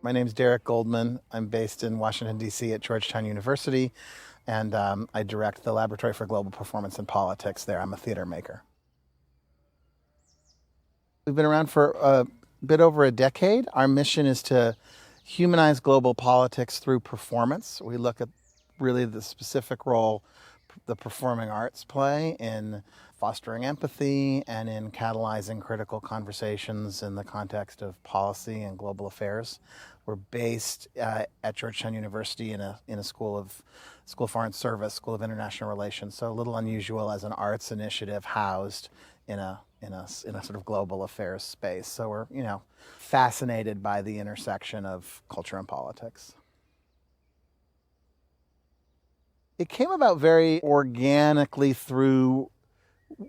My name's Derek Goldman. I'm based in Washington, D.C. at Georgetown University, and I direct the Laboratory for Global Performance and Politics there. I'm a theater maker. We've been around for a bit over a decade. Our mission is to humanize global politics through performance. We look at really the specific role the performing arts play in fostering empathy and in catalyzing critical conversations in the context of policy and global affairs. We're based at Georgetown University in a School of Foreign Service, School of International Relations. So a little unusual as an arts initiative housed in a sort of global affairs space. So we're fascinated by the intersection of culture and politics. It came about very organically through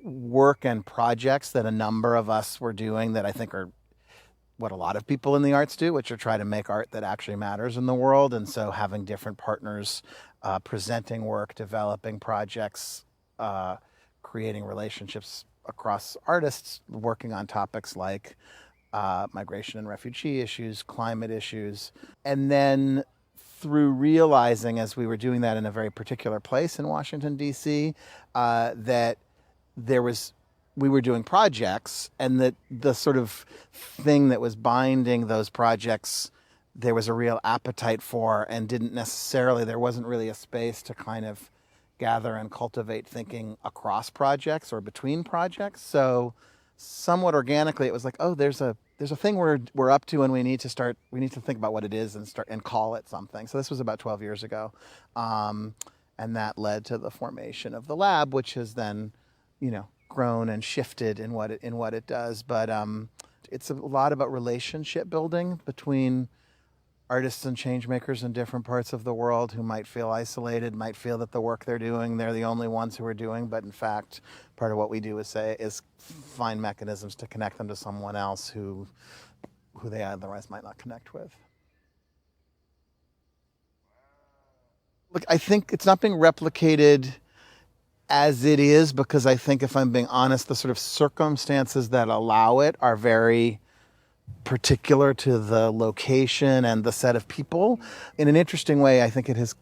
work and projects that a number of us were doing that I think are what a lot of people in the arts do, which are try to make art that actually matters in the world. And so having different partners presenting work, developing projects, creating relationships across artists, working on topics like migration and refugee issues, climate issues, and then through realizing as we were doing that in a very particular place in Washington, D.C., that we were doing projects, and that the sort of thing that was binding those projects, there was a real appetite for, and there wasn't really a space to kind of gather and cultivate thinking across projects or between projects. So somewhat organically, it was like, oh, there's a thing we're up to, and we need to think about what it is and call it something. So this was about 12 years ago, and that led to the formation of the lab, which has then, grown and shifted in what it does. But it's a lot about relationship building between artists and change makers in different parts of the world who might feel isolated, might feel that the work they're doing, they're the only ones who are doing. But in fact, part of what we do is find mechanisms to connect them to someone else who they otherwise might not connect with. Look, I think it's not being replicated as it is, because I think, if I'm being honest, the sort of circumstances that allow it are very particular to the location and the set of people. In an interesting way, I think it has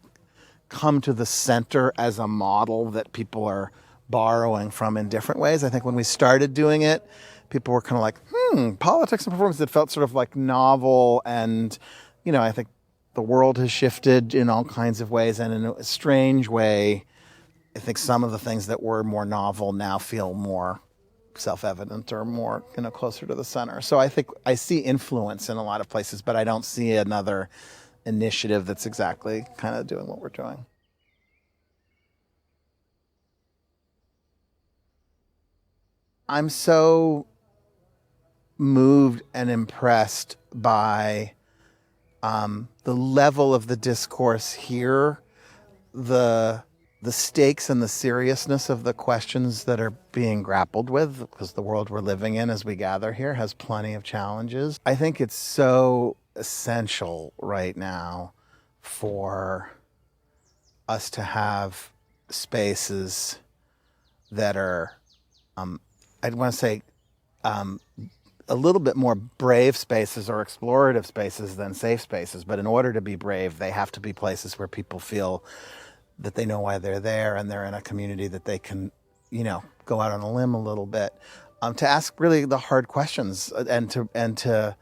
come to the center as a model that people are borrowing from in different ways. I think when we started doing it, people were kind of like, politics and performance, that felt sort of like novel. And, I think the world has shifted in all kinds of ways. And in a strange way, I think some of the things that were more novel now feel more self-evident or more, closer to the center. So I think I see influence in a lot of places, but I don't see another initiative that's exactly kind of doing what we're doing. I'm so moved and impressed by the level of the discourse here, the stakes and the seriousness of the questions that are being grappled with, because the world we're living in as we gather here has plenty of challenges. I think it's so essential right now for us to have spaces that are, I'd want to say, a little bit more brave spaces or explorative spaces than safe spaces. But in order to be brave, they have to be places where people feel that they know why they're there, and they're in a community that they can, go out on a limb a little bit, to ask really the hard questions, and to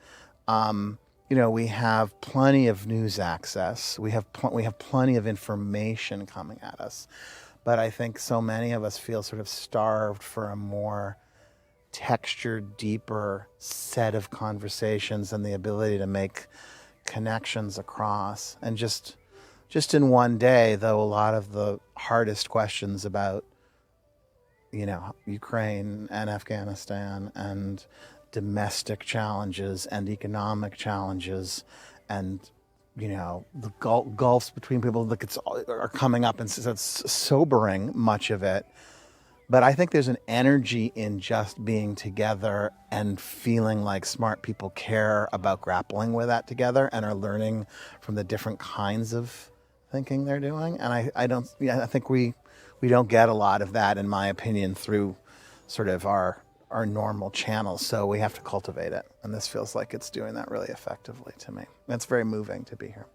we have plenty of news access. We have plenty of information coming at us, but I think so many of us feel sort of starved for a more textured, deeper set of conversations and the ability to make connections across. And just in one day, though, a lot of the hardest questions about, Ukraine and Afghanistan and domestic challenges and economic challenges and, the gulfs between people are coming up, and so it's sobering, much of it. But I think there's an energy in just being together and feeling like smart people care about grappling with that together and are learning from the different kinds of thinking they're doing. And I think we don't get a lot of that, in my opinion, through sort of our our normal channels. So we have to cultivate it. And this feels like it's doing that really effectively to me. It's very moving to be here.